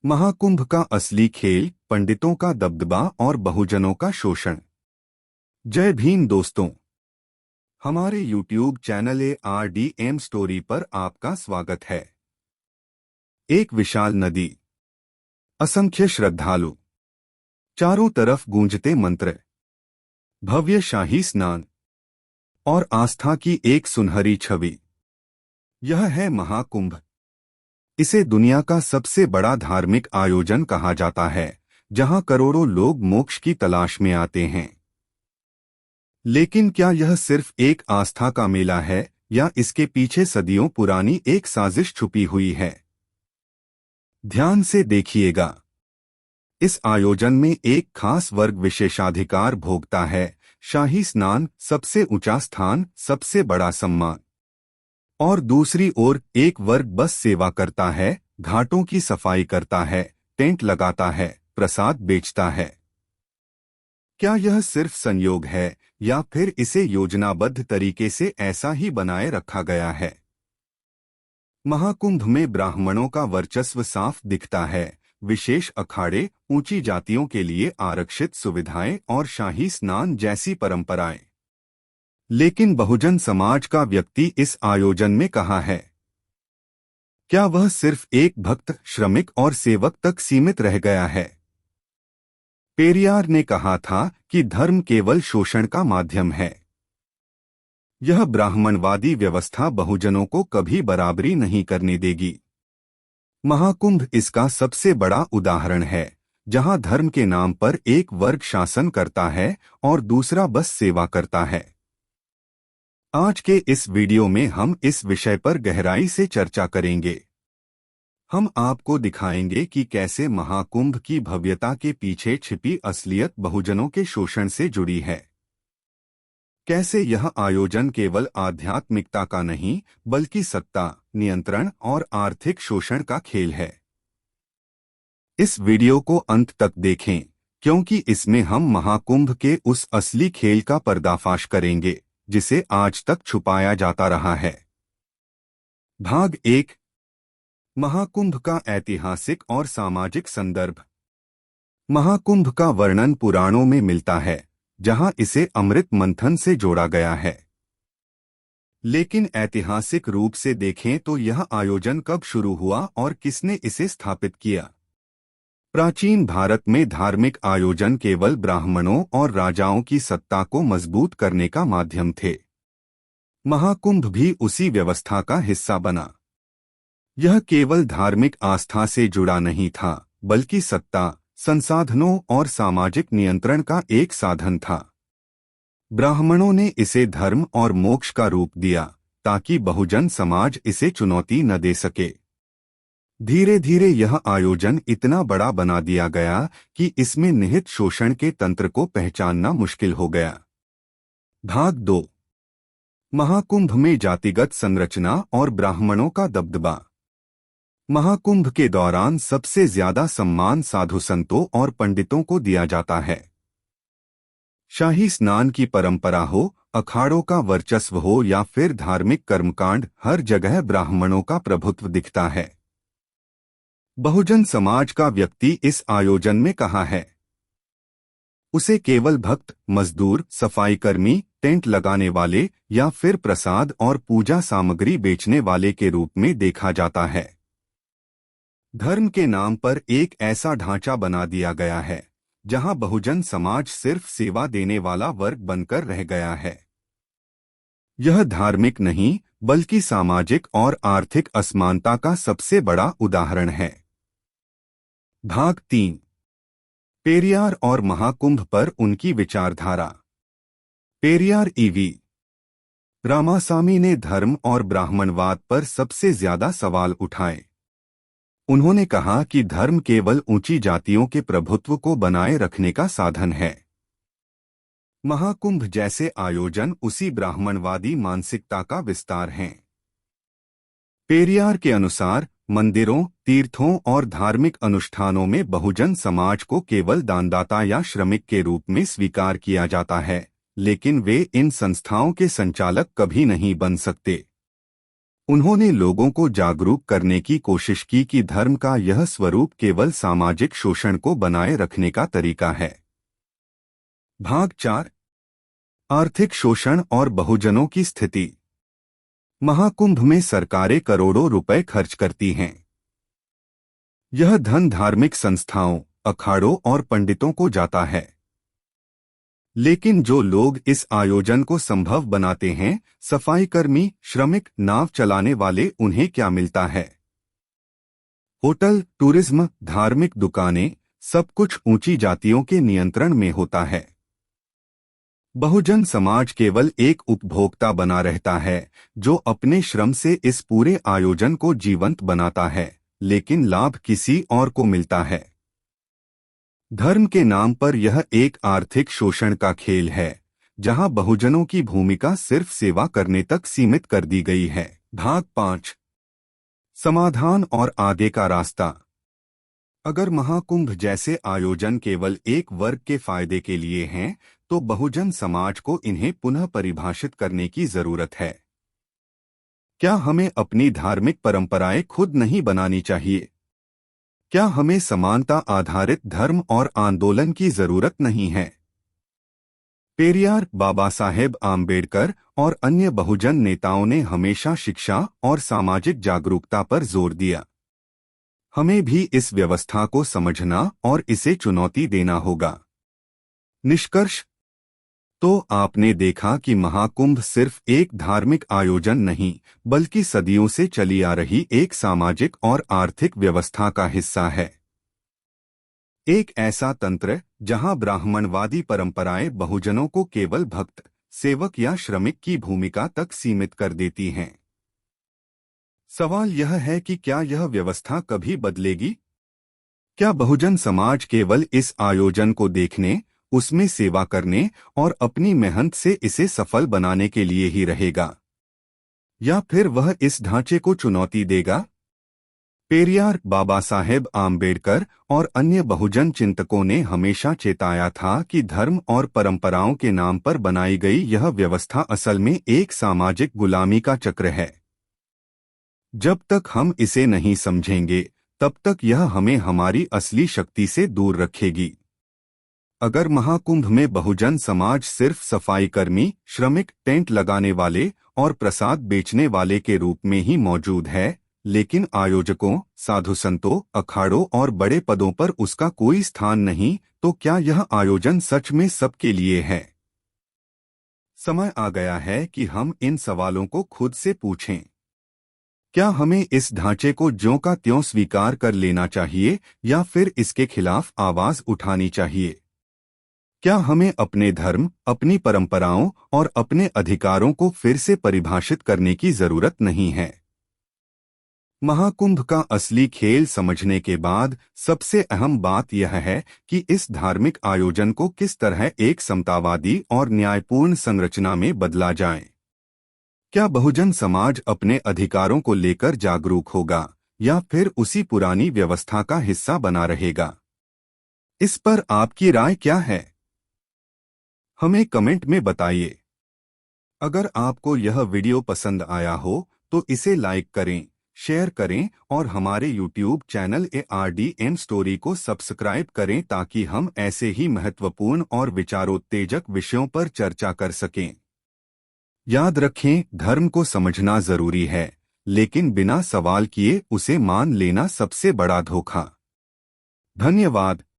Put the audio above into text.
महाकुंभ का असली खेल, पंडितों का दबदबा और बहुजनों का शोषण। जय भीम दोस्तों, हमारे YouTube चैनल ARDM स्टोरी पर आपका स्वागत है। एक विशाल नदी, असंख्य श्रद्धालु, चारों तरफ गूंजते मंत्र, भव्य शाही स्नान और आस्था की एक सुनहरी छवि। यह है महाकुंभ। इसे दुनिया का सबसे बड़ा धार्मिक आयोजन कहा जाता है, जहां करोड़ों लोग मोक्ष की तलाश में आते हैं। लेकिन क्या यह सिर्फ एक आस्था का मेला है या इसके पीछे सदियों पुरानी एक साजिश छुपी हुई है? ध्यान से देखिएगा। इस आयोजन में एक खास वर्ग विशेषाधिकार भोगता है, शाही स्नान, सबसे ऊंचा स्थान, सबसे बड़ा सम्मान। और दूसरी ओर एक वर्ग बस सेवा करता है, घाटों की सफाई करता है, टेंट लगाता है, प्रसाद बेचता है। क्या यह सिर्फ संयोग है या फिर इसे योजनाबद्ध तरीके से ऐसा ही बनाए रखा गया है? महाकुंभ में ब्राह्मणों का वर्चस्व साफ दिखता है। विशेष अखाड़े, ऊंची जातियों के लिए आरक्षित सुविधाएं और शाही स्नान जैसी परंपराएं। लेकिन बहुजन समाज का व्यक्ति इस आयोजन में कहाँ है? क्या वह सिर्फ एक भक्त, श्रमिक और सेवक तक सीमित रह गया है? पेरियार ने कहा था कि धर्म केवल शोषण का माध्यम है। यह ब्राह्मणवादी व्यवस्था बहुजनों को कभी बराबरी नहीं करने देगी। महाकुंभ इसका सबसे बड़ा उदाहरण है, जहां धर्म के नाम पर एक वर्ग शासन करता है और दूसरा बस सेवा करता है। आज के इस वीडियो में हम इस विषय पर गहराई से चर्चा करेंगे। हम आपको दिखाएंगे कि कैसे महाकुंभ की भव्यता के पीछे छिपी असलियत बहुजनों के शोषण से जुड़ी है। कैसे यह आयोजन केवल आध्यात्मिकता का नहीं, बल्कि सत्ता, नियंत्रण और आर्थिक शोषण का खेल है। इस वीडियो को अंत तक देखें, क्योंकि इसमें हम महाकुंभ के उस असली खेल का पर्दाफाश करेंगे, जिसे आज तक छुपाया जाता रहा है। भाग 1, महाकुंभ का ऐतिहासिक और सामाजिक संदर्भ। महाकुंभ का वर्णन पुराणों में मिलता है, जहां इसे अमृत मंथन से जोड़ा गया है। लेकिन ऐतिहासिक रूप से देखें तो यह आयोजन कब शुरू हुआ और किसने इसे स्थापित किया? प्राचीन भारत में धार्मिक आयोजन केवल ब्राह्मणों और राजाओं की सत्ता को मजबूत करने का माध्यम थे। महाकुंभ भी उसी व्यवस्था का हिस्सा बना। यह केवल धार्मिक आस्था से जुड़ा नहीं था, बल्कि सत्ता, संसाधनों और सामाजिक नियंत्रण का एक साधन था। ब्राह्मणों ने इसे धर्म और मोक्ष का रूप दिया, ताकि बहुजन समाज इसे चुनौती न दे सके। धीरे धीरे यह आयोजन इतना बड़ा बना दिया गया कि इसमें निहित शोषण के तंत्र को पहचानना मुश्किल हो गया। भाग 2, महाकुंभ में जातिगत संरचना और ब्राह्मणों का दबदबा। महाकुंभ के दौरान सबसे ज्यादा सम्मान साधु संतों और पंडितों को दिया जाता है। शाही स्नान की परंपरा हो, अखाड़ों का वर्चस्व हो या फिर धार्मिक कर्मकांड, हर जगह ब्राह्मणों का प्रभुत्व दिखता है। बहुजन समाज का व्यक्ति इस आयोजन में कहाँ है? उसे केवल भक्त, मजदूर, सफाईकर्मी, टेंट लगाने वाले या फिर प्रसाद और पूजा सामग्री बेचने वाले के रूप में देखा जाता है। धर्म के नाम पर एक ऐसा ढांचा बना दिया गया है, जहां बहुजन समाज सिर्फ सेवा देने वाला वर्ग बनकर रह गया है। यह धार्मिक नहीं, बल्कि सामाजिक और आर्थिक असमानता का सबसे बड़ा उदाहरण है। भाग 3, पेरियार और महाकुंभ पर उनकी विचारधारा। पेरियार ईवी रामासामी ने धर्म और ब्राह्मणवाद पर सबसे ज्यादा सवाल उठाए। उन्होंने कहा कि धर्म केवल ऊंची जातियों के प्रभुत्व को बनाए रखने का साधन है। महाकुंभ जैसे आयोजन उसी ब्राह्मणवादी मानसिकता का विस्तार हैं। पेरियार के अनुसार मंदिरों, तीर्थों और धार्मिक अनुष्ठानों में बहुजन समाज को केवल दानदाता या श्रमिक के रूप में स्वीकार किया जाता है, लेकिन वे इन संस्थाओं के संचालक कभी नहीं बन सकते। उन्होंने लोगों को जागरूक करने की कोशिश की कि धर्म का यह स्वरूप केवल सामाजिक शोषण को बनाए रखने का तरीका है। भाग 4। आर्थिक शोषण और बहुजनों की स्थिति। महाकुंभ में सरकारें करोड़ों रुपए खर्च करती हैं। यह धन धार्मिक संस्थाओं, अखाड़ों और पंडितों को जाता है। लेकिन जो लोग इस आयोजन को संभव बनाते हैं, सफाई कर्मी, श्रमिक, नाव चलाने वाले, उन्हें क्या मिलता है? होटल, टूरिज्म, धार्मिक दुकानें, सब कुछ ऊंची जातियों के नियंत्रण में होता है। बहुजन समाज केवल एक उपभोक्ता बना रहता है, जो अपने श्रम से इस पूरे आयोजन को जीवंत बनाता है, लेकिन लाभ किसी और को मिलता है। धर्म के नाम पर यह एक आर्थिक शोषण का खेल है, जहां बहुजनों की भूमिका सिर्फ सेवा करने तक सीमित कर दी गई है। भाग 5। समाधान और आगे का रास्ता। अगर महाकुंभ जैसे आयोजन केवल एक वर्ग के फायदे के लिए हैं, तो बहुजन समाज को इन्हें पुनः परिभाषित करने की जरूरत है। क्या हमें अपनी धार्मिक परंपराएं खुद नहीं बनानी चाहिए? क्या हमें समानता आधारित धर्म और आंदोलन की जरूरत नहीं है? पेरियार, बाबा साहेब आम्बेडकर और अन्य बहुजन नेताओं ने हमेशा शिक्षा और सामाजिक जागरूकता पर जोर दिया। हमें भी इस व्यवस्था को समझना और इसे चुनौती देना होगा। निष्कर्ष। तो आपने देखा कि महाकुंभ सिर्फ एक धार्मिक आयोजन नहीं, बल्कि सदियों से चली आ रही एक सामाजिक और आर्थिक व्यवस्था का हिस्सा है। एक ऐसा तंत्र जहां ब्राह्मणवादी परंपराएं बहुजनों को केवल भक्त, सेवक या श्रमिक की भूमिका तक सीमित कर देती हैं। सवाल यह है कि क्या यह व्यवस्था कभी बदलेगी? क्या बहुजन समाज केवल इस आयोजन को देखने, उसमें सेवा करने और अपनी मेहनत से इसे सफल बनाने के लिए ही रहेगा, या फिर वह इस ढांचे को चुनौती देगा? पेरियार, बाबा साहेब आम्बेडकर और अन्य बहुजन चिंतकों ने हमेशा चेताया था कि धर्म और परंपराओं के नाम पर बनाई गई यह व्यवस्था असल में एक सामाजिक गुलामी का चक्र है। जब तक हम इसे नहीं समझेंगे, तब तक यह हमें हमारी असली शक्ति से दूर रखेगी। अगर महाकुंभ में बहुजन समाज सिर्फ सफाई कर्मी, श्रमिक, टेंट लगाने वाले और प्रसाद बेचने वाले के रूप में ही मौजूद है, लेकिन आयोजकों, साधु संतों, अखाड़ों और बड़े पदों पर उसका कोई स्थान नहीं, तो क्या यह आयोजन सच में सबके लिए है? समय आ गया है कि हम इन सवालों को खुद से पूछें। क्या हमें इस ढांचे को ज्यों का त्यों स्वीकार कर लेना चाहिए या फिर इसके खिलाफ आवाज उठानी चाहिए? क्या हमें अपने धर्म, अपनी परंपराओं और अपने अधिकारों को फिर से परिभाषित करने की जरूरत नहीं है? महाकुंभ का असली खेल समझने के बाद सबसे अहम बात यह है कि इस धार्मिक आयोजन को किस तरह एक समतावादी और न्यायपूर्ण संरचना में बदला जाए। क्या बहुजन समाज अपने अधिकारों को लेकर जागरूक होगा या फिर उसी पुरानी व्यवस्था का हिस्सा बना रहेगा? इस पर आपकी राय क्या है? हमें कमेंट में बताइए। अगर आपको यह वीडियो पसंद आया हो तो इसे लाइक करें, शेयर करें और हमारे YouTube चैनल ARDM स्टोरी को सब्सक्राइब करें ताकि हम ऐसे ही महत्वपूर्ण और विचारोत्तेजक विषयों पर चर्चा कर सकें। याद रखें, धर्म को समझना जरूरी है, लेकिन बिना सवाल किए उसे मान लेना सबसे बड़ा धोखा। धन्यवाद।